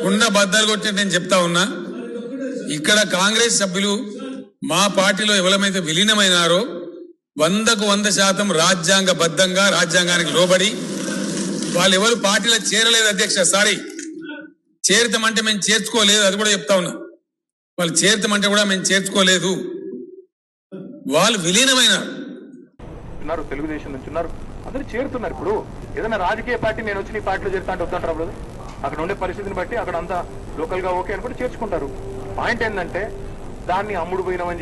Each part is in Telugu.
కుండ బద్దలు కొట్టి నేను చెప్తా ఉన్నా, ఇక్కడ కాంగ్రెస్ సభ్యులు మా పార్టీలో ఎవరైతే విలీనమైనారో 100% రాజ్యాంగబద్ధంగా రాజ్యాంగానికి లోబడి వాళ్ళు ఎవరు పార్టీలో చేరలేదు అధ్యక్ష. సారీ, చేరుతామంటే మేము చేర్చుకోలేదు, అది కూడా చెప్తా ఉన్నా. వాళ్ళు చేరుతామంటే కూడా మేము చేర్చుకోలేదు, వాళ్ళు విలీనమైనారు. తెలుగుదేశం నుంచి ఉన్నారు, అందరూ చేరుతున్నారు. ఇప్పుడు ఏదైనా రాజకీయ పార్టీ నేను వచ్చి నీ పార్టీలో చేరుతా అంటే వద్దంటారు బ్రదర్. అక్కడ ఉండే పరిస్థితిని బట్టి అక్కడ అంతా లోకల్ గా ఓకే అనుకుంటే చేర్చుకుంటారు. పాయింట్ ఏంటంటే దాన్ని అమ్ముడు పోయినామని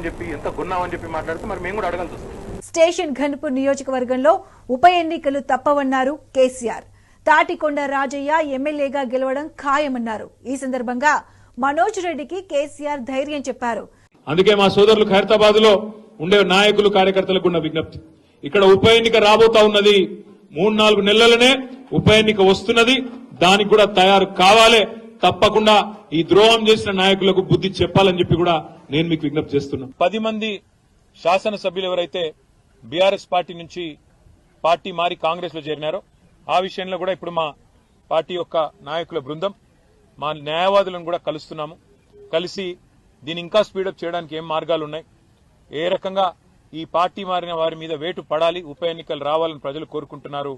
చెప్పి ఎంత కొన్నామని చెప్పి మాట్లాడితే మరి మేము కూడా అడగాల్సి వస్తుంది. స్టేషన్ ఘన్పూర్ నియోజకవర్గంలో ఉప ఎన్నికలు తప్పవన్నారు కేసీఆర్. తాటికొండ రాజయ్య ఎమ్మెల్యేగా గెలవడం ఖాయమన్నారు. ఈ సందర్భంగా మనోజ్ రెడ్డికి కేసీఆర్ ధైర్యం చెప్పారు. అందుకే మా సోదరులు ఖైరతాబాద్ లో ఉండే నాయకులు కార్యకర్తలకు ఉన్న విజ్ఞప్తి, ఇక్కడ ఉప ఎన్నిక రాబోతా ఉన్నది. 3-4 నెలలనే ఉప ఎన్నిక వస్తున్నది, దానికి కూడా తయారు కావాలి. తప్పకుండా ఈ ద్రోహం చేసిన నాయకులకు బుద్ధి చెప్పాలని చెప్పి కూడా నేను మీకు విజ్ఞప్తి చేస్తున్నా. 10 మంది శాసనసభ్యులు ఎవరైతే బీఆర్ఎస్ పార్టీ నుంచి పార్టీ మారి కాంగ్రెస్ లో చేరినారో ఆ విషయంలో కూడా ఇప్పుడు మా పార్టీ యొక్క నాయకుల బృందం మా న్యాయవాదులను కూడా కలుస్తున్నాము. కలిసి దీన్ని ఇంకా స్పీడప్ చేయడానికి ఏం మార్గాలు ఉన్నాయి, ఏ రకంగా ఈ పార్టీ మారిన వారి మీద వేటు పడాలి, ఉప ఎన్నికలు రావాలని ప్రజలు కోరుకుంటున్నారు.